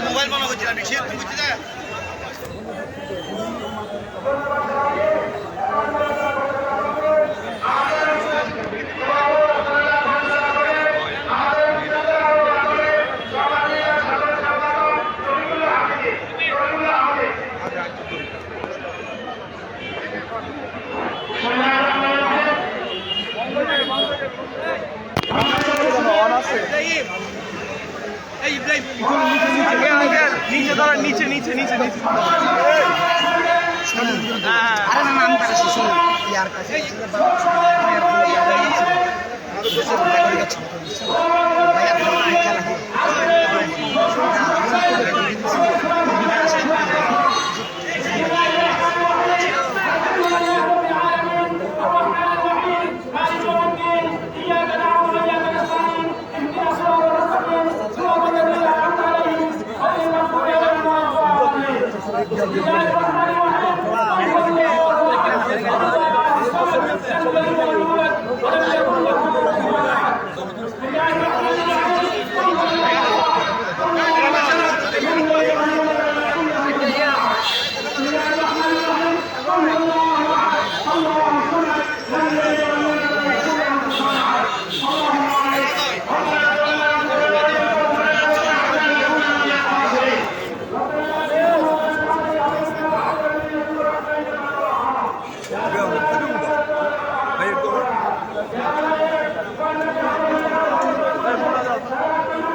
Mobile মনে হচ্ছিলাম নিষেধ বুঝছি না নিচে ধর নিচে নিচে নিচে নিচে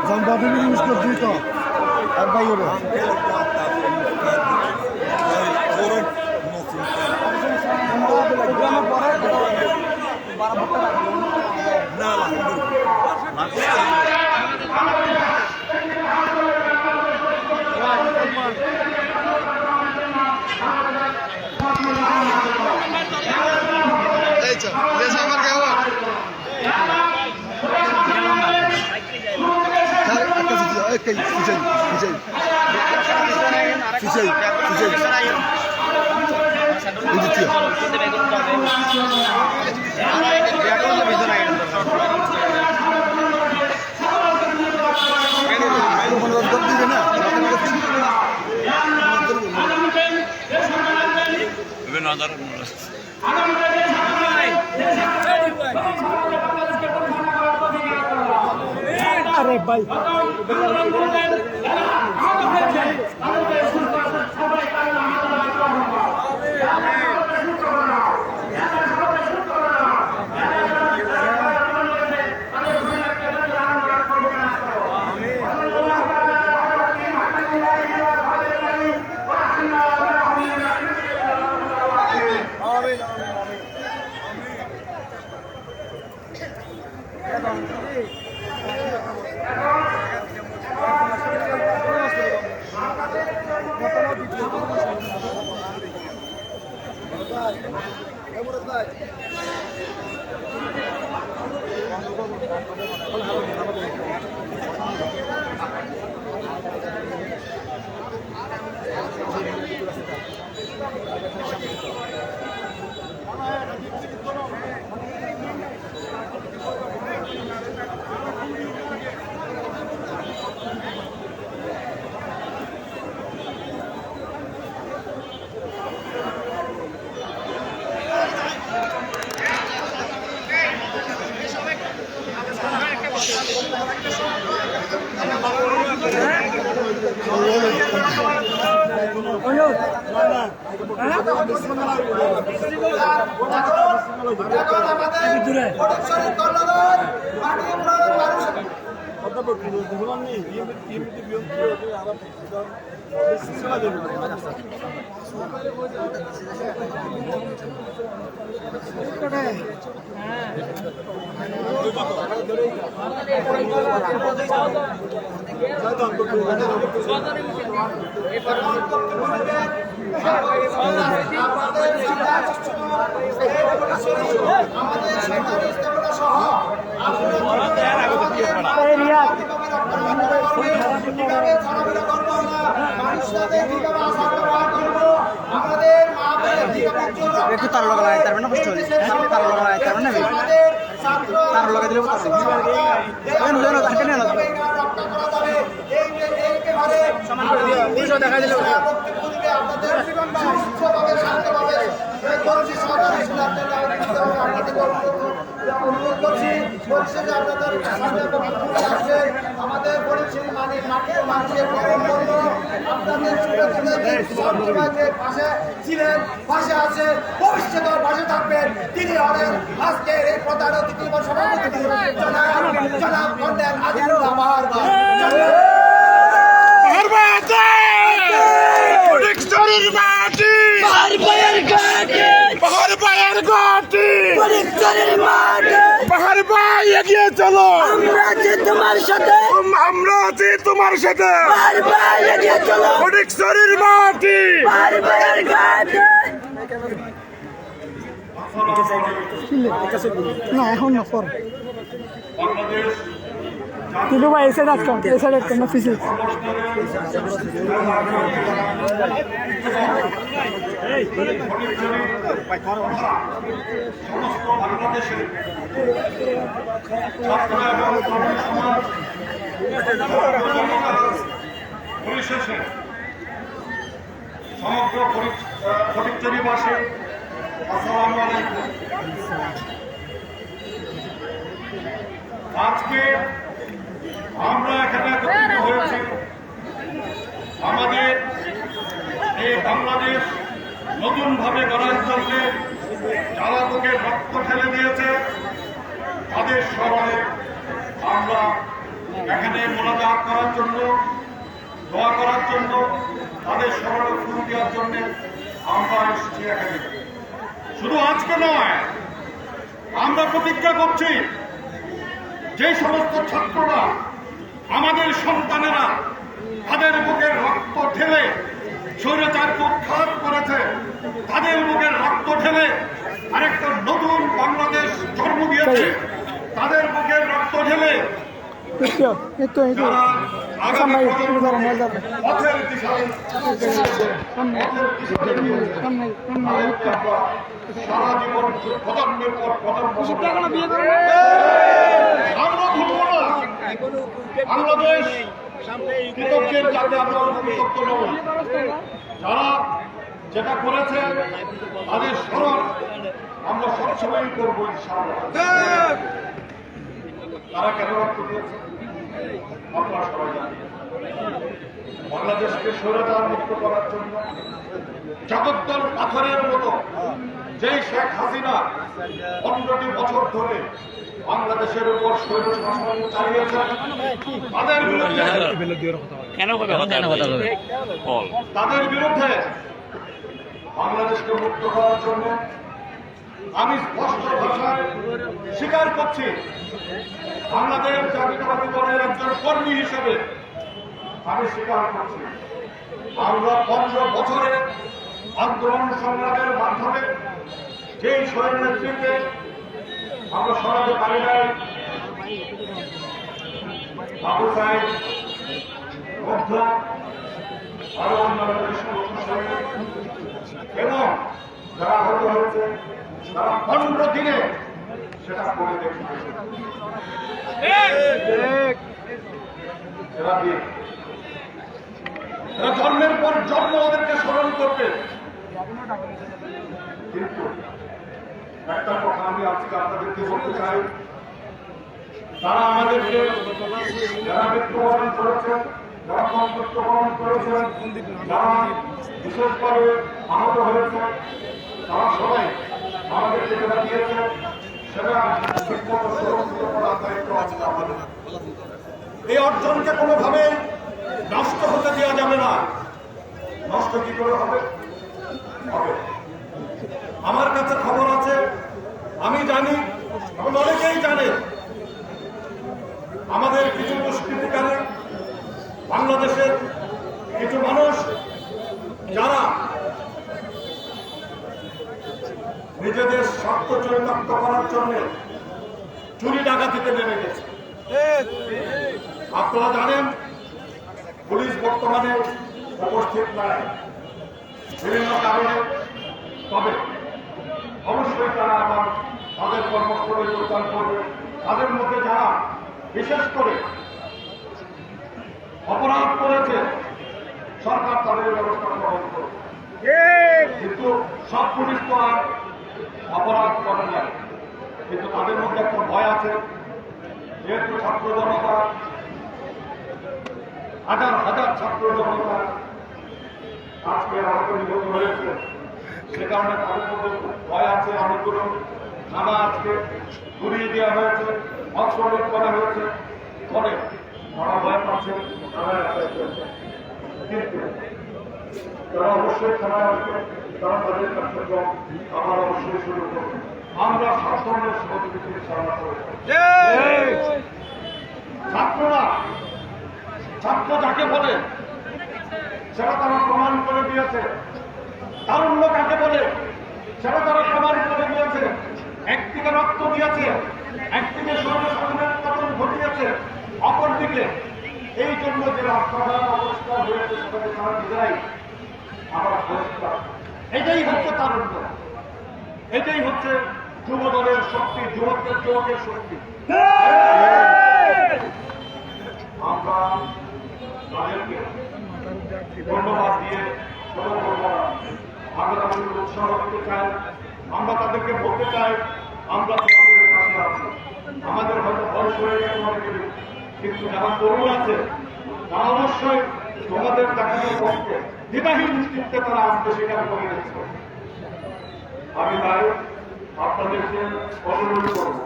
Zambabwe mieliśmy tylko, a Bajuro. अरे भाई একটু তার লগা লাগাই তারপরে না কষ্ট হলে তার লগা লাগাই তারপরে না তার লগা দিলে সমান করে দিও 200 দেখা দিলে আমাদের পরিচয় মানে মাঠে মানুষের আপনাদের পাশে ছিলেন, পাশে আছে, ভবিষ্যতের পাশে থাকবেন। তিনি হলেন আজকের এই প্রধান অতিথি বা সভাপতি জনাব কর্নেল আজিজুল্লাহ বাহারবা। এগিয়ে চলো, আমরা আছি তোমার সাথে, আমরা আছি তোমার সাথে। এগিয়ে চলো, ফটিকছড়ির মাটি, না এখন না পর কিন্তু ভাই এসে রাখতাম না ফিজিক্স পরিশেষে সমগ্র ফটিকছড়িবাসী আসসালামু আলাইকুম। আজকে আমরা এখানে একত্রিত হয়েছি আমাদের এই বাংলাদেশ নতুনভাবে গড়ার জন্য যারা বুকে রক্ত ফেলে দিয়েছে তাদের স্মরণে আমরা এখানে মোনাজাত করার জন্য, দোয়া করার জন্য, তাদের স্মরণে ফুল দেওয়ার জন্য আমরা এসেছি এখানে। শুধু আজকে নয়, আমরা প্রতিজ্ঞা করছি যে সমস্ত ছাত্ররা আমাদের সন্তানেরা তাদের বুকে রক্ত ঢেলে স্বৈরাচারকে উৎখাত করেছে, তাদের বুকে রক্ত ঢেলে আরেকটা নতুন বাংলাদেশ জন্ম দিয়েছে, তাদের বুকে রক্ত ঢেলে পথের দিশায় সারা জীবন প্রজন্মের পর প্রজন্ম আমরা ভুলব না। বাংলাদেশ কৃতজ্ঞের যাতে আমরা কৃতজ্ঞ নব। যারা যেটা করেছে তাদের স্মরণ আমরা সবসময় করবো ইনশাআল্লাহ। তারা কেন রক্ত দিয়েছে আপনারা সবাই জানেন। বাংলাদেশকে স্বৈরাচার মুক্ত করার জন্য জগদ্দল পাথরের মতো যেই শেখ হাসিনা 15টি বছর ধরে বাংলাদেশের উপর স্বৈর শাসন চালিয়েছে, তাদের বিরুদ্ধে তাদের বিরুদ্ধে বাংলাদেশকে মুক্ত করার জন্য আমি স্পষ্ট ভাষায় স্বীকার করছি, বাংলাদেশ জাতীয়তাবাদী দলের একজন কর্মী হিসেবে আমি স্বীকার করছি, আমরা 15 বছরে আন্দোলন সংগ্রামের মাধ্যমে যেই স্বৈর নেতৃত্বে আমরা সরাতে পারি নাই, বাবু সাহেব বৌদ্ধ আরো অন্যান্য এবং যারা আহত হয়েছে তারা 15 দিনে সেটা করে দেখিয়েছে। এরা জন্মের পর জন্ম ওদেরকে স্মরণ করবে, কিন্তু একটা কথা আমি আজকে আপনাদেরকে বলতে চাই, তারা আমাদেরকে যারা মৃত্যুবরণ করেছে যারা সংযুক্ত পালন করেছেন, যারা বিশেষভাবে আহত হয়েছে, তারা সবাই আমাদেরকে যেটা দিয়েছে সেটা ঠিকমতো সুরক্ষিত করার দায়িত্ব আছে আমাদের। এই অর্জনকে কোনোভাবে নষ্ট হতে দেওয়া যাবে না। নষ্ট কি করে হবে? আমার কাছে খবর আছে, আমি জানি এবং অনেকেই জানে, আমাদের কিছু দুষ্কৃতিকারী বাংলাদেশের কিছু মানুষ যারা নিজেদের স্বার্থ চরিতার্থ করার জন্য চুরি ডাকাতিতে নেমে গেছে। আপনারা জানেন পুলিশ বর্তমানে উপস্থিত নাই বিভিন্ন কারণে, তবে অবশ্যই তারা আবার তাদের কর্মস্থলে যোগদান করবে। তাদের মধ্যে যারা বিশেষ করে অপরাধ করেছে সরকার তাদের ব্যবস্থা গ্রহণ করবে, কিন্তু সব পুলিশ তো আর অপরাধ করে না। কিন্তু তাদের মধ্যে একটা ভয় আছে, যেহেতু ছাত্র জনতা, হাজার হাজার ছাত্র জনতা আজকে আহত নিহত হয়েছে, সে কারণে তাদের মধ্যে ভয় আছে। অনেকগুলো থানা আজকে ঘুরিয়ে দেওয়া হয়েছে, অস্ত্র করা হয়েছে, ফলে তারা ভয় পাচ্ছে, কিন্তু তারা অবশ্যই থানায় আসবে, তারা তাদের কার্যক্রম আবার অবশ্যই শুরু করবে। আমরা সব ধরনের সহযোগিতার সামনা করে ছাত্ররা, ছাত্র যাকে বলে সেটা তারা প্রমাণ করে দিয়েছে। তারুণ্য কাকে বলে সেটা তারা প্রমাণ করে দিয়েছে। একদিকে রক্ত দিয়েছে, একদিকে সর্বসাধারণের পতন ঘটিয়েছে, অপরদিকে এই জন্য যে রাস্তাঘাট অবস্থা হয়েছে সেটাকে তারা নিজেরাই আবার পরিষ্কার। এটাই হচ্ছে তারুণ্য, এটাই হচ্ছে যুব দলের শক্তি, যুবকের শক্তি। আমরা তাদেরকে ধন্যবাদ দিয়ে ছোট করবো না, আমরা তাদেরকে উৎসাহ দিতে চাই। আমরা তাদেরকে বলতে চাই আমরা তোমাদের পাশে আছি। আমাদের হয়তো বয়স হয়ে গেছে অনেকেরই, কিন্তু যারা তরুণ আছে তারা অবশ্যই তোমাদের দেখানোর পক্ষে দ্বিধাহীন চিত্তে তারা আসতে স্বীকার করে দিচ্ছে। আমি তাই আপনাদেরকে অনুরোধ করব,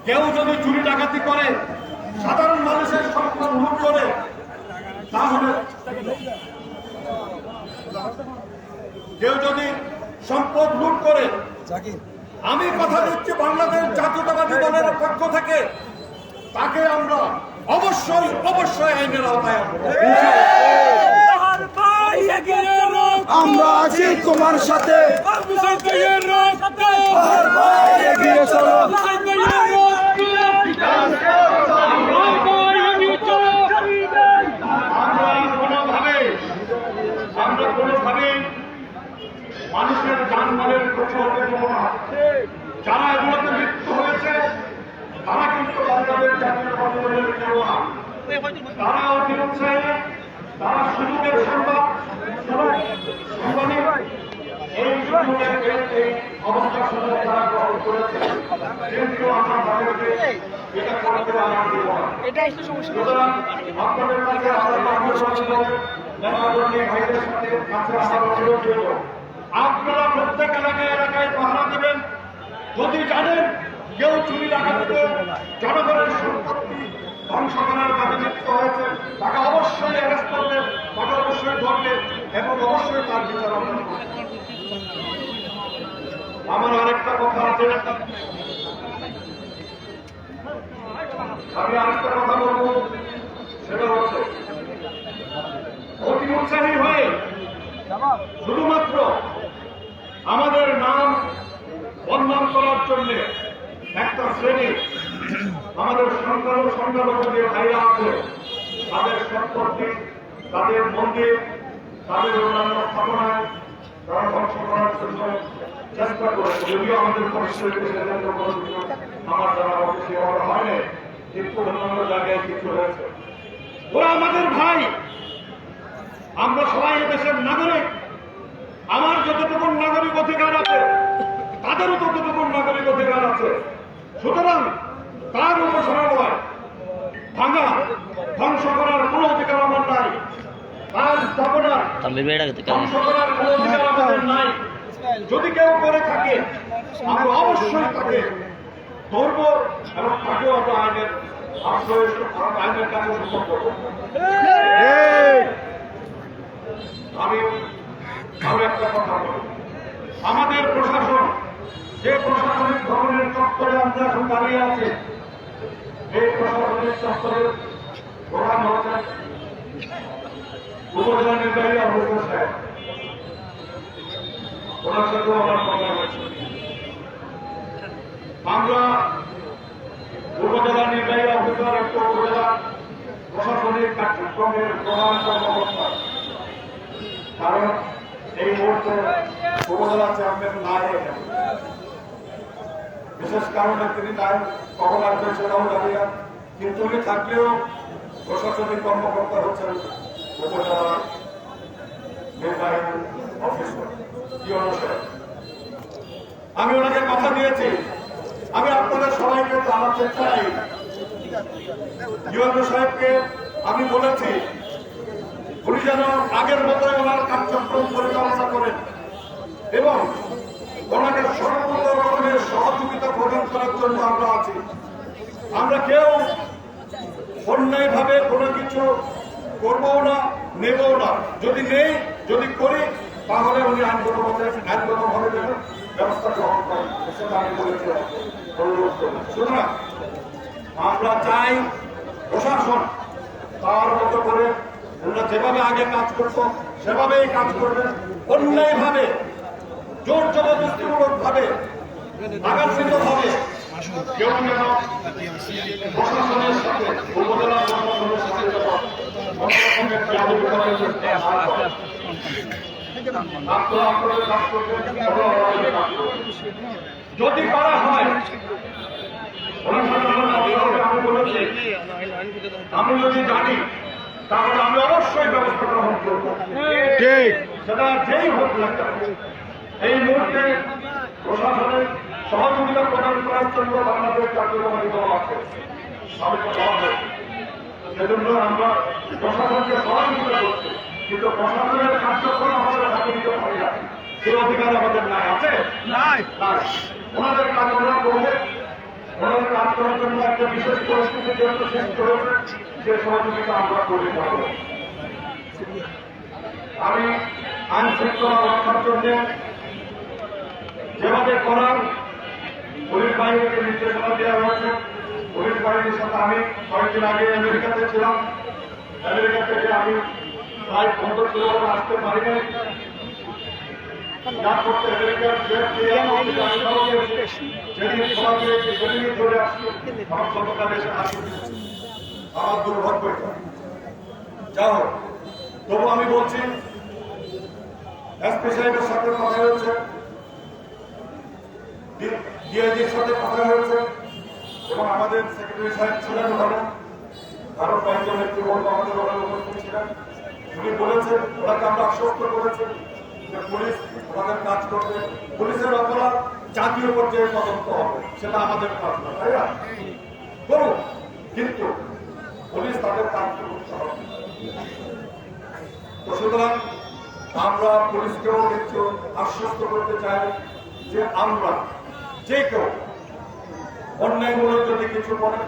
কেউ যদি চুরি ডাকাতি করে, সাধারণ মানুষের সম্পদ লুট করে, তাহলে কেউ যদি সম্পদ লুট করে, আমি কথা দিচ্ছি বাংলাদেশ জাতীয়তাবাদী দলের পক্ষ থেকে তাকে আমরা অবশ্যই অবশ্যই আইনের আওতায় আনবো। আমরা আছি তোমার সাথে, এগিয়ে চলো। আমরা কোনোভাবে মানুষের জানমালের ক্ষতি হতে দেবো না। যারা এগুলোতে মৃত্যু হয়েছে তারা কিন্তু বাংলাদেশ জাতীয়তাবাদী দলের কেউ না। তারা অতি উৎসাহী, তারা সুযোগের সংবাদ এই সুযোগের এই অবস্থার সুযোগ তারা গ্রহণ করেছে, কিন্তু আমরা তাদেরকে এটা করতে আমরা দেব না। সুতরাং আপনাদের কাছে ভাইদের সাথে কাছে আমার অনুরোধ রইল, আপনারা প্রত্যেক এলাকায় এলাকায় পাহারা দেবেন। যদি জানেন কেউ চুরি ডাকাতিতে জনগণের সম্পত্তি ধ্বংস করার কাজে লিপ্ত হয়েছে, তাকে অবশ্যই অ্যারেস্ট করবে, তাকে অবশ্যই ধরবে এবং অবশ্যই তার বিচার করবে। আমার আরেকটা কথা আছে, আমি আরেকটা কথা বলবো, সেটা হচ্ছে অতি উৎসাহী হয়ে শুধুমাত্র আমাদের নাম বদনাম করার জন্য একটা শ্রেণী আমাদের সংখ্যালঘু যে ভাইরা আছে তাদের সম্পত্তি, তাদের মন্দির, তাদের অন্যান্য স্থাপনায় তারা ধ্বংস করার জন্য চেষ্টা করেছে। যদিও আমাদের পরিস্থিতি আমার জানা অফিসে হয়নি, কিন্তু অন্যান্য জায়গায় কিছু হয়েছে। ওরা আমাদের ভাই, আমরা সবাই দেশের নাগরিক। আমার যতটুকু নাগরিক অধিকার আছে তাদেরও ততটুকু নাগরিক অধিকার আছে। সুতরাং তার অনুসরণ হয় ভাঙা ধ্বংস করার কোন অধিকার আমার সংশোধনের কোনো অধিকার আমাদের নাই। যদি কেউ করে থাকে আমরা অবশ্যই তাকে ধরব এবং তাকেও আমরা আইনের আইনের কাছে সুযোগ করব। আমি একটা কথা বলি, আমাদের প্রশাসন যে প্রশাসনিক ভবনের চত্বরে আমরা এখন দাঁড়িয়ে আছি, এই প্রশাসনিক চত্বরের প্রধান হচ্ছেন উপজেলা নির্বাহী অফিসার সাহেব। ওনার সাথেও আমার কথা হয়েছে। আমরা উপজেলা নির্বাহী অফিসার একটা উপজেলা প্রশাসনিক কার্যক্রমের প্রধান কর্মকর্তা, কারণ এই মুহূর্তে উপজেলা চেয়ারম্যান নাই এখানে, বিশেষ কারণে তিনি নাই, কখন আসবেন সেটাও জানি না। কিন্তু উনি থাকলেও প্রশাসনিক কর্মকর্তা হচ্ছেন উপজেলা নির্বাহী অফিসার ইউনো সাহেব। আমি ওনাকে কথা দিয়েছি, আমি আপনাদের সবাইকে জানাতে চাই, ইউনো সাহেবকে আমি বলেছি উনি যেন আগের মতো ওনার কার্যক্রম পরিচালনা করেন এবং ওনাকে সর্বত রকমের সহযোগিতা প্রদান করার জন্য আমরা আছি। আমরা কেউ অন্যায়ভাবে কোনো কিছু করবো না, নেবও না। যদি নেই, যদি করি, তাহলে উনি আইনগতভাবে ব্যবস্থা গ্রহণ করেন, সেটা আমি বলেছি, অনুরোধ করি। সুতরাং আমরা চাই প্রশাসন তার মতো করে ওনারা যেভাবে আগে কাজ করতো সেভাবেই কাজ করবেন। অন্যায়ভাবে, জোর জবরদস্তিমূলক ভাবে, আঘাতজনিত ভাবে কেউ যেন প্রশাসনের সাথে, উপজেলা প্রশাসনের সাথে যদি করা হয়, আমি যদি জানি তাহলে আমি অবশ্যই ব্যবস্থা গ্রহণ করব। ঠিক, সেটা যেই হোক না কেন। এই মুহূর্তে প্রশাসনের সহযোগিতা প্রদান করার জন্য বাংলাদেশ জাতীয়তাবাদী দল আছে, সেজন্য আমরা প্রশাসনকে সহযোগিতা করছি, কিন্তু প্রশাসনের কার্যক্রম আমাদের হাতে নিতে পারি না, সেই অধিকার আমাদের নাই। আছে নাই? ওনাদের কাজ ওনারা করবে, ওনাদের কাজ করার জন্য একটা বিশেষ পরিস্থিতির জন্য সৃষ্টি হয়েছে, যে সহযোগিতা আমরা করে যাব। আমি আইন শৃঙ্খলা রক্ষার জন্য যেভাবে করার পুলিশ বাহিনীকে নির্দেশনা দেওয়া হয়েছে, পুলিশ বাহিনীর সাথে আমি কয়েকদিন আগে আমেরিকাতে ছিলাম। আমেরিকা থেকে আমি প্রায় 15 কিলোমিটার আসতে পারি নাই, যা করতে আমেরিকার যেদিন চলে আসছি, আমার গতকাল এসে আসি, আমার দুর্ভাগ্য। যা হোক, তবু আমি বলছি, এসপি সাহেবের সাথে কথা হয়েছে, ডিআইজির সাথে কথা হয়েছে, এবং আমাদের সেক্রেটারি সাহেব ছিলেন ওখানে, আরো কয়েকজন নেতৃবৃন্দ আমাদের ওখানে উপস্থিত ছিলেন। উনি বলেছেন, ওনাকে আমরা আশ্বস্ত করেছি যে পুলিশ ওনাদের কাজ করবে, পুলিশের অপরাধ জাতীয় পর্যায়ে তদন্ত হবে, সেটা আমাদের কাজ না, তাই না? করুন, কিন্তু পুলিশ তাদের কাজ করতে হবে। তো সুতরাং আমরা পুলিশকেও একটু আশ্বস্ত করতে চাই যে আমরা যে কেউ অন্যায়মূলক যদি কিছু করে,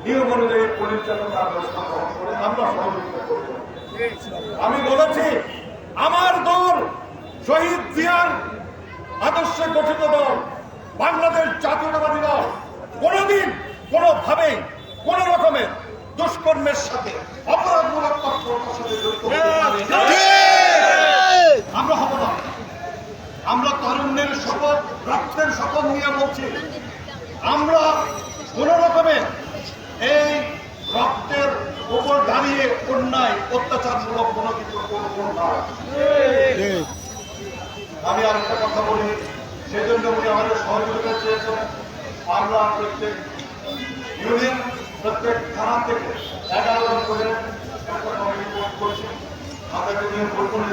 নিয়ম অনুযায়ী পুলিশ যেন তার ব্যবস্থা গ্রহণ করে, আমরা সহযোগিতা করব। আমি বলেছি, আমার দল শহীদ জিয়ার আদর্শে গঠিত দল বাংলাদেশ জাতীয়তাবাদী দল কোনদিন কোনোভাবে কোন রকমের দুষ্কর্মের সাথে, অপরাধমূলক তৎপরতার সাথে জড়িত আমরা হব না। আমরা তারুণ্যের শপথ, রক্তের শপথ নিয়ে বলছি, আমরা কোন রকমের এই রক্তের উপর দাঁড়িয়ে অন্যায় অত্যাচারমূলক কোন কিছু করব না। আমি আর একটা কথা বলি, সেজন্য উনি আমাদের সহযোগিতা চেয়েছেন। আমরা প্রত্যেক ইউনিয়ন, প্রত্যেক থানা থেকে 11 জন করে করছি। আমরা ইউনিয়ন পরিকল্পনা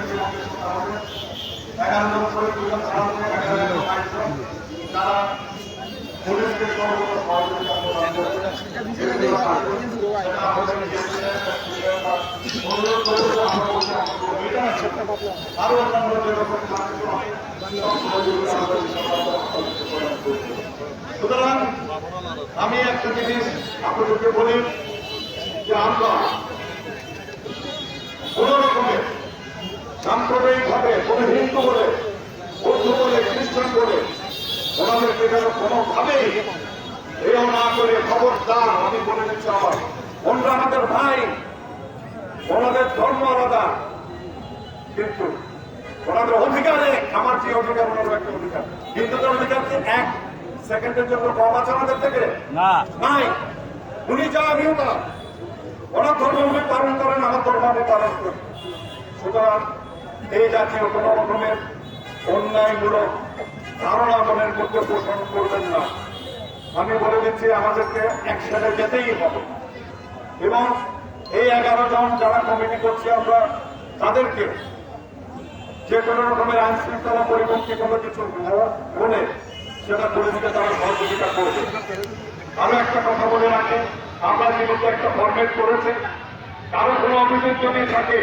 11 জন করে 2 জন থানা থেকে 11 জন তারা পুলিশকে সর্বোচ্চ সহযোগিতা প্রদান করছে। অনুরোধ করবো, আমরা আছেন, আরো অন্যান্য যেরকম কাজগুলো আছে, সুতরাং আমি একটা জিনিস আপনাদেরকে বলি যে আমরা কোন রকমের সাম্প্রদায়িক ভাবে কোন হিন্দু বলে, বৌদ্ধ বলে, খ্রিস্টান বলে ওনাদেরকে যেন কোনোভাবেই এও না করে খবরদার আমি বলে দিচ্ছি আবার, ওনারা আমাদের ভাই, ওনাদের ধর্ম আলাদা, কিন্তু ওনাদের অধিকারে আমার যে অধিকার ওনাদের একটা অধিকার, হিন্দুদের অধিকার কি 1 সেকেন্ডের জন্য কম আছে আমাদের থেকে? না, নাই। উনি যা আমিও তা, ওনার ধর্ম উনি পালন করেন, আমার ধর্ম আমি পালন করি। সুতরাং এই জাতীয় কোন রকমের অন্যায়মূলক ধারণা মনের মধ্যে পোষণ করবেন না। আমি বলে দিচ্ছি আমাদেরকে একসাথে যেতেই হবে, এবং এই 11 জন যারা কমিটি করছে আমরা তাদেরকে যে কোনো রকমের আইন শৃঙ্খলা পরিপন্থী কোনো কিছু বলে সেটা করে দিতে তারা সহযোগিতা করবে। আরো একটা কথা বলে রাখি, আমরা যেহেতু একটা ফরমেট করেছে, কারো কোনো অভিযোগ যদি থাকে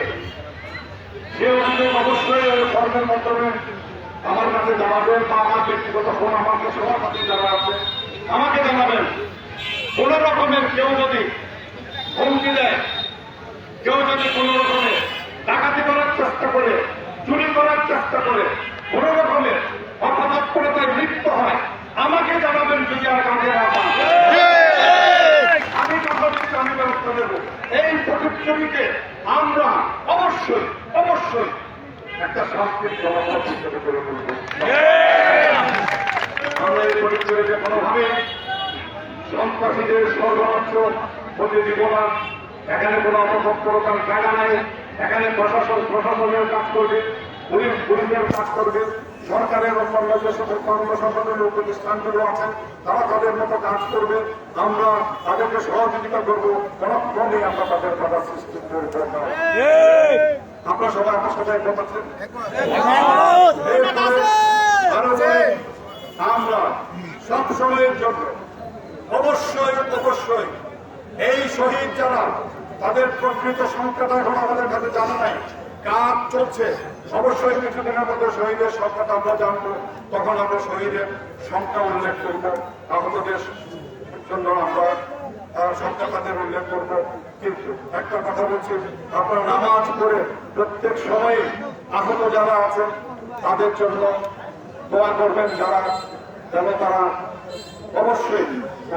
সে অভিযোগ অবশ্যই ওই ফর্মের মাধ্যমে আমার কাছে জানাবেন, বা আমার ব্যক্তিগত ফোন আমাকে সভাপতি যারা আছে আমাকে জানাবেন। কোন রকমের কেউ যদি হুমকি দেয়, কেউ যদি কোন রকমের ডাকাতি করার চেষ্টা করে, চুরি করার চেষ্টা করে, কোন রকমের অপতৎপরতায় লিপ্ত হয়, আমাকে জানাবেন। যদি আর কাজে না পান আমি কথা দিচ্ছি, আমি ব্যবস্থা নেব। এই প্রতিযোগীকে আমরা অবশ্যই অবশ্যই একটা শাস্তির জবাব হিসেবে করে তুলব। আমরা এই প্রতিযোগীকে কোনোভাবে সন্ত্রাসীদের সর্বনাশ হতে দিব না। এখানে কোনো অপতৎপরতার জায়গা নাই। এখানে প্রশাসনের কাজ করবে, পুলিশের কাজ করবে, সরকারের অন্যান্য যে সকল কর্মসংস্থানের প্রতিষ্ঠানগুলো আছেন তারা তাদের মতো কাজ করবে। আমরা তাদেরকে সহযোগিতা করবো, কোনোক্রমেই আমরা তাদের বাধা সৃষ্টি করব না। আপনারা সবাই আমার সাথে একমত আছেন? আমরা সবসময়ের জন্য অবশ্যই অবশ্যই এই শহীদ যারা, তাদের প্রকৃত সংখ্যাটা এখন আমাদের কাছে জানা নাই, কাজ চলছে। অবশ্যই কিছুদিনের মধ্যে শহীদের সংখ্যাটা আমরা জানবো, তখন আমরা শহীদের সংখ্যা উল্লেখ করবো, আহতদের জন্য আমরা সংখ্যা তাদের উল্লেখ করবো। কিন্তু একটা কথা বলছি, আপনারা নামাজ পড়ে প্রত্যেক সময়ে আহত যারা আছেন তাদের জন্য দোয়া করবেন, যারা যেন তারা অবশ্যই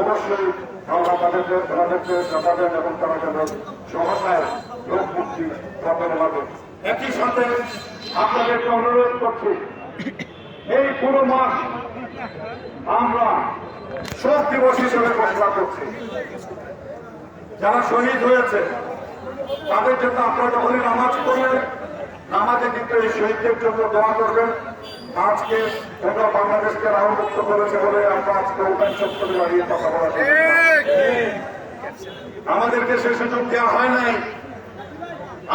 অবশ্যই আমরা তাদেরকে জানাবেন এবং তারা যেন সহসায় রোগ মুক্তি পাবেন হবে। একই সাথে আপনাদেরকে অনুরোধ করছি, এই পুরো মাস আমরা শোক দিবস হিসেবে ঘোষণা করছি। যারা শহীদ হয়েছে তাদের জন্য আপনারা যখনই নামাজ পড়বেন, নামাজে কিন্তু এই শহীদদের জন্য দোয়া করবেন। আজকে ওরা বাংলাদেশকে রাহুমুক্ত করেছে বলে আমরা আজকে ওপেন চত্বরে দাঁড়িয়ে কথা বলা, আমাদেরকে সে সুযোগ দেওয়া হয় নাই।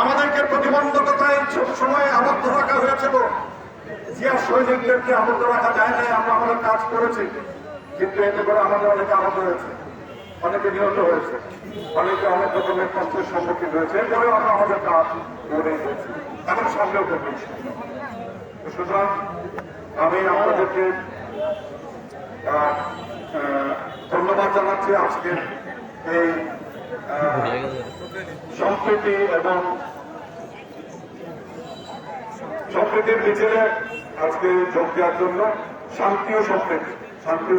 আমাদেরকে প্রতিবন্ধকতায় ছোট সময় আবদ্ধ রাখা হয়েছিল, জিয়া সৈনিকদেরকে আবদ্ধ রাখা যায় নাই। আমরা আমাদের কাজ করেছি, কিন্তু এতে করে আমাদের অনেকে আহত হয়েছে, অনেকে নিহত হয়েছে, অনেকে অনেক রকমের কষ্টের সম্মুখীন হয়েছে। এরপরেও আমরা আমাদের কাজ করে দিয়েছি, এখন সামনেও করবো। সুতরাং আমি আপনাদেরকে ধন্যবাদ জানাচ্ছি আজকে এই সম্প্রীতি এবং সম্প্রীতির মিছিলে আজকে যোগ দেওয়ার জন্য। শান্তি ও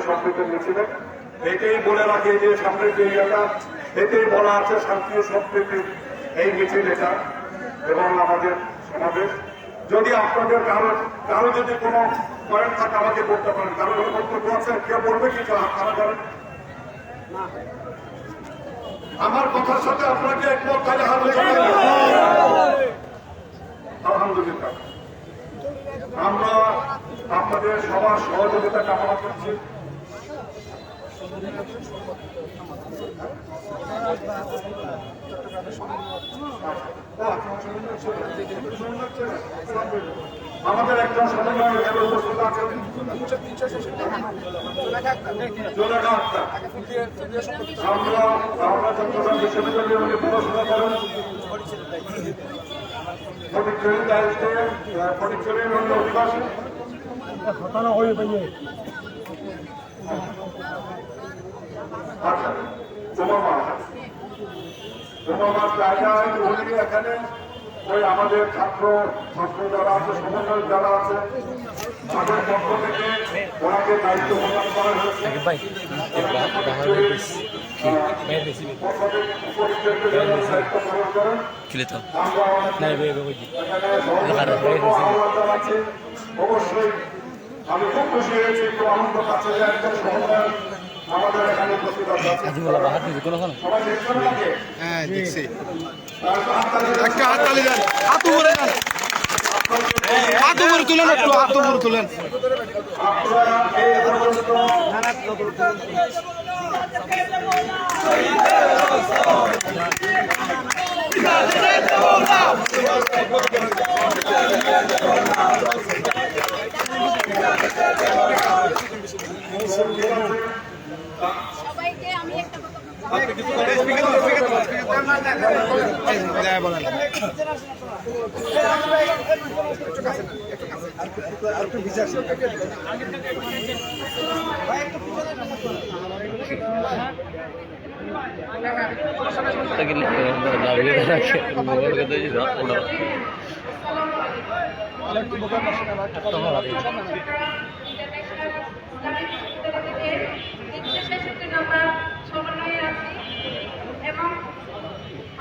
সম্প্রীতির মিছিলে এটাই বলে রাখি যে সামনের যে ইয়েটা এতেই বলা আছে শান্তি ও সম্প্রীতির এই মিছিল এটা এবং আমাদের সমাবেশ। যদি আপনাদের কারো যদি কোনো পয়েন্ট থাকে আমাকে বলতে পারেন, কারো কোনো বক্তব্য আছে, কেউ বলবে কি আপনারা করেন? আমার কথার সাথে আপনাকে একমত, তাহলে আলহামদুলিল্লাহ। আমরা আপনাদের সবার সহযোগিতা কামনা করছি। আমাদের একজন সমন্বয় এখানে উপস্থিত আছেন, আমরা চট্টগ্রাম বিশ্ববিদ্যালয়ে উনি পড়াশোনা করেন। ফটিকছড়ির দায়িত্বে ফটিকছড়ির অন্য অধিবাসী আচ্ছা তোমার জায়গায় উনি এখানে ওই আমাদের ছাত্র যারা আছে সমন্বয় যারা আছে তাদের পক্ষ থেকে ওনাকে দায়িত্ব প্রদান করা হয়েছে অবশ্যই আমি খুব খুশি হয়েছি, একটু আনন্দ পাচ্ছে যে একজন সমন্বয় আমাদের এখানে উপস্থিত আছে। সবাই দেখছেন নাকি? হ্যাঁ দেখছি একটা হাততালি দেন, হাত উপরে দেন, হাত উপরে তুলেন, একটু হাত উপরে তুলেন। আপনারা এই পর্যন্ত সবাইকে আমি একটা কথা আমরা সমন্বয়ে আছি এবং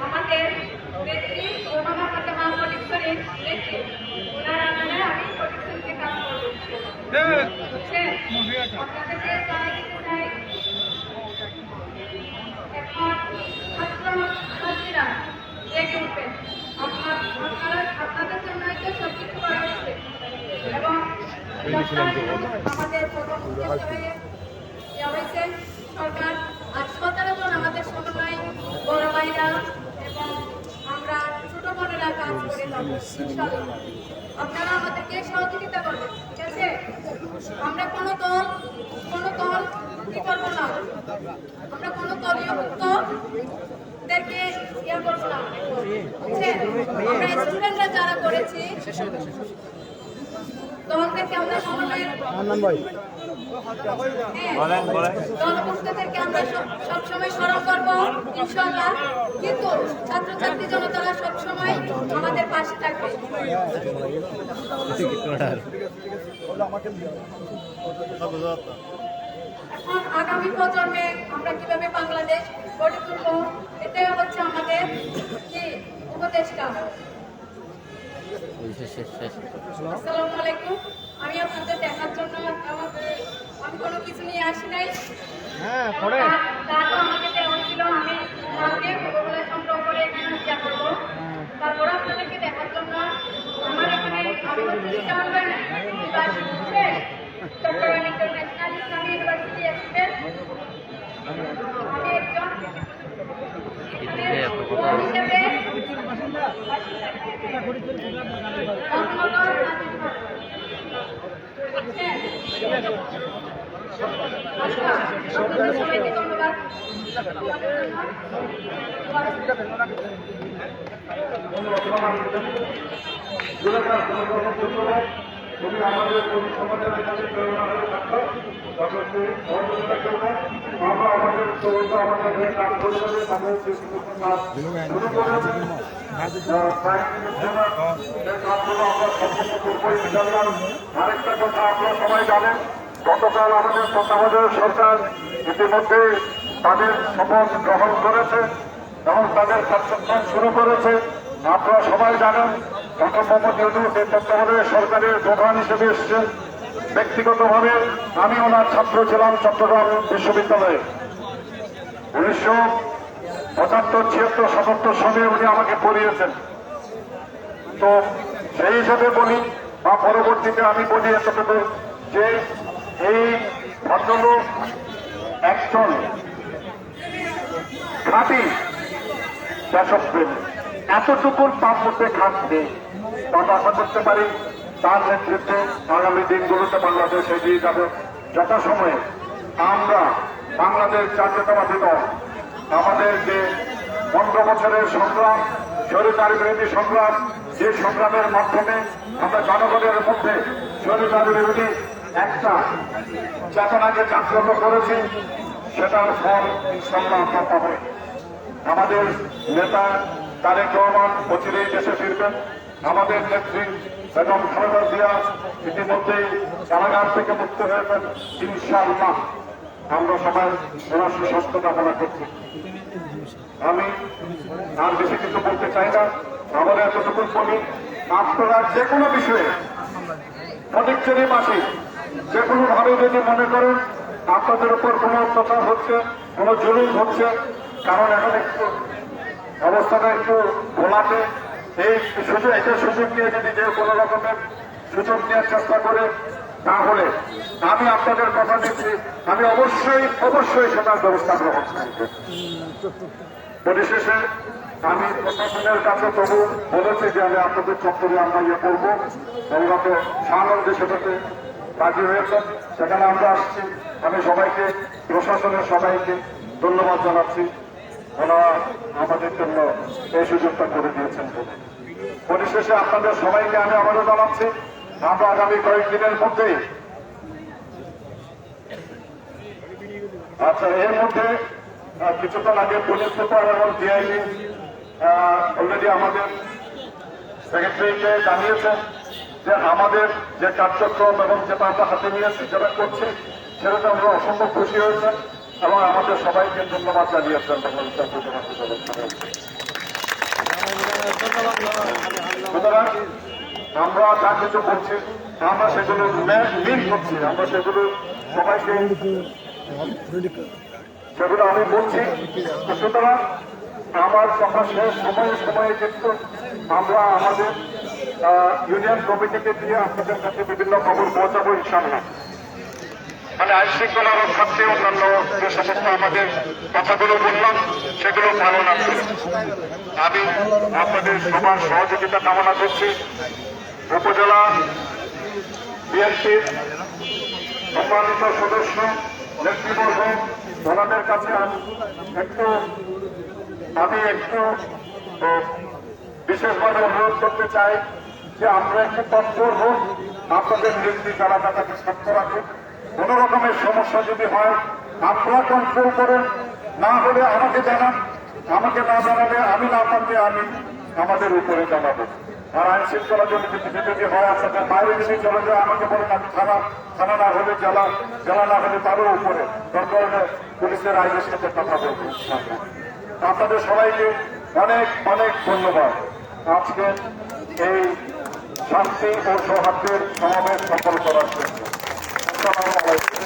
আমাদের নেত্রী ওনামা ফাতেমা ফটিকছড়ি নেত্রী ওনার আন্ডারে আমি ফটিকছড়িতে কাজ করছি। আপনাদেরকে জানাই দিতে চাই এখন ছাত্রছাত্রীরা জেগে উঠবেন। আপনাদের জন্য একটা সবকিছু করা হচ্ছে এবং আমাদের প্রথম হয়েছে সরকার আর 17 জন আমাদের সমন্বয় বড় ভাইরা এবং আমরা ছোট বোনেরা কাজ করে যাবো ইনশাআল্লাহ। আপনারা আমাদেরকে সহযোগিতা করবেন, ঠিক আছে? আমরা কোনো দল কি করবো না, আমরা কোনো দলীয় মুক্তদেরকে ইয়ে করবো না, বুঝছেন? আমরা স্টুডেন্টরা যারা করেছি দলদেরকে আমরা সমন্বয়ের দলভুক্তদেরকে আমরা সবসময় স্মরণ করবো ইনশাআল্লাহ, কিন্তু ছাত্রছাত্রী জনতারা সবসময় আমাদের পাশে থাকবে। এখন আগামী প্রজন্মে আমরা কিভাবে বাংলাদেশ গড়ে তুলবো, এটাই হচ্ছে আমাদের কি উপদেষ্টা। আসসালামু আলাইকুম। আমি আপনাদের দেখার জন্য আমি কোনো কিছু নিয়ে আসি নাই, তারপর আমাকে দেওয়া ছিল, আমি কালকে ভূগোলে সংগ্রহ করে এখানে ইয়া করবো। তারপর আপনাদেরকে দেখার জন্য আমার এখানে চট্টগ্রাম ইন্টারন্যাশনাল ইসলামী ইউনিভার্সিটি এক্সপ্রেস আমি একজন হিসেবে সবাইকে ধন্যবাদ। তুমি আমাদের সমাজের এখানে প্রেরণা হয়ে থাকো, আমরা আমাদের আমাদের কাজ করে যাবে, তাদের শুরু করে আরেকটা কথা আপনারা সবাই জানেন, গতকাল আমাদের তত্ত্বাবধায়ক সরকার ইতিমধ্যে তাদের শপথ গ্রহণ করেছে এবং তাদের কার্যক্রম শুরু করেছে। আপনারা সবাই জানেন ডক্টর মোহাম্মদ ইউনূস এই তত্ত্বাবধায়ক সরকারের প্রধান হিসেবে এসেছেন। ব্যক্তিগতভাবে আমি ওনার ছাত্র ছিলাম চট্টগ্রাম বিশ্ববিদ্যালয়ে। 1975, 76, 77 সালে উনি আমাকে পড়িয়েছেন। তো সেই হিসাবে বলি বা পরবর্তীতে আমি বলি এতটুকু যে এই ভদ্রলোক একজন খাঁটি দেশপ্রেমী, এতটুকুর তার মধ্যে খাত নেই। আমরা আশা করতে পারি তার নেতৃত্বে আগামী দিনগুলোতে বাংলাদেশ এগিয়ে যাবে। যথাসময়ে আমরা বাংলাদেশ জাতীয়তাবাদী দল আমাদের যে 15 বছরের সংগ্রাম, স্বৈরাচার বিরোধী সংগ্রাম, যে সংগ্রামের মাধ্যমে আমরা জনগণের মধ্যে স্বৈরাচার বিরোধী একটা চেতনাকে জাগ্রত করেছি, সেটার ফল ইনশাআল্লাহ আমরা পাবো। আমাদের নেতা তারেক রহমান অচিরেই দেশে ফিরবেন। আমাদের নেত্রী বেগম খালেদা জিয়া ইতিমধ্যেই কারাগার থেকে মুক্ত হয়েছেন ইনশাআল্লাহ। আমরা সবাই ওনার সুস্বাস্থ্য কামনা করছি। আমি আর বেশি কিছু বলতে চাই না। আমাদের এতটুকু বলি, আপনারা যে কোনো বিষয়ে প্রতিচ্ছবি মাসে যে কোনো ভাবে যদি মনে করেন আপনাদের উপর কোনো অত্যাচার হচ্ছে, কোনো জুলুম হচ্ছে, কারণ এখন একটু অবস্থাটা একটু ঘোলাটে, এই সুযোগ নিয়ে যদি যে কোনো রকমের সুযোগ নেওয়ার চেষ্টা করে, তাহলে আমি আপনাদের কথা দিচ্ছি, আমি অবশ্যই সেটার ব্যবস্থা গ্রহণ করব। পরিশেষে আমি প্রশাসনের কাছে তবু বলেছি যে আমি আপনাদের চত্বরে আমরা করবো, ওরা তো সানন্দে সেটাতে রাজি হয়েছেন, সেখানে আমরা আসছি। আমি সবাইকে, প্রশাসনের সবাইকে ধন্যবাদ জানাচ্ছি, ওনারা আমাদের জন্য এই সুযোগটা করে দিয়েছেন বলে। পরিশেষে আপনাদের সবাইকে আমি আবারও জানাচ্ছি, আমরা আগামী কয়েকদিনের মধ্যেই, আচ্ছা এর মধ্যে কিছুক্ষণ আগে পুলিশ সুপার এবং ডিআইজি অলরেডি আমাদের সেক্রেটারিকে জানিয়েছেন যে আমাদের যে কার্যক্রম এবং যেটা আমরা হাতে নিয়েছি, যেটা করছি, সেটাতে আমরা অসম্ভব খুশি হয়েছে এবং আমাদের সবাইকে ধন্যবাদ জানিয়েছেন। সুতরাং আমরা যা কিছু করছি আমরা সেগুলো মিল করছি, আমরা সেগুলো সবাইকে সেগুলো আমি বলছি। সুতরাং আমার কথা শেষ সময়ে কিন্তু আমরা আমাদের ইউনিয়ন কমিটিকে দিয়ে আপনাদের কাছে বিভিন্ন খবর পৌঁছাবো ইনশাআল্লাহ। মানে আইন শৃঙ্খলা রক্ষার্থে অন্যান্য যে সমস্ত আমাদের কথাগুলো বললাম সেগুলো পালন আছে। আমি আপনাদের সবার সহযোগিতা কামনা করছি। উপজেলা বিএনপির সম্মানিত সদস্য নেতৃবর্গ, ওনাদের কাছে আমি একটু বিশেষভাবে অনুরোধ করতে চাই যে আমরা একটু তৎপর হোক, আপনাদের নির্দিষ্ট এলাকাটাকে শক্ত রাখুন। কোন রকমের সমস্যা যদি হয় আপনারা কন্ট্রোল করেন, না হলে আমাকে জানান, আমাকে না জানালে আমি না পারলে আমি আমাদের উপরে জানাবো। আর আইন শৃঙ্খলা যদি হয় আপনাদের বাইরে যদি চলে যায় আমাকে বলেন, আমি থানা না হলে জেলা না হলে তারও উপরে দরকার হলে পুলিশের আইনের সাথে কথা বলবো। আপনাদের সবাইকে অনেক ধন্যবাদ আজকে এই শান্তি ও সৌহার্দ্যের সমাবেশ সফল করার জন্য। আসসালামু আলাইকুম।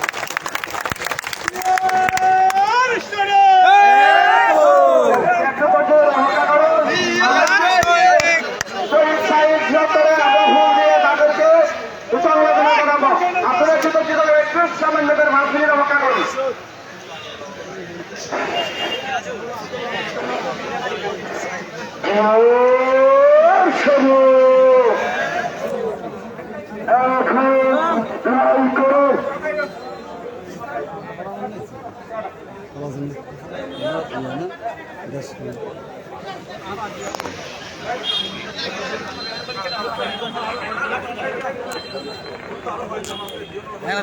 আপনারা কিন্তু কি করে একটু সামান্যদের মানুষের অপেক্ষা করুন। হ্যাঁ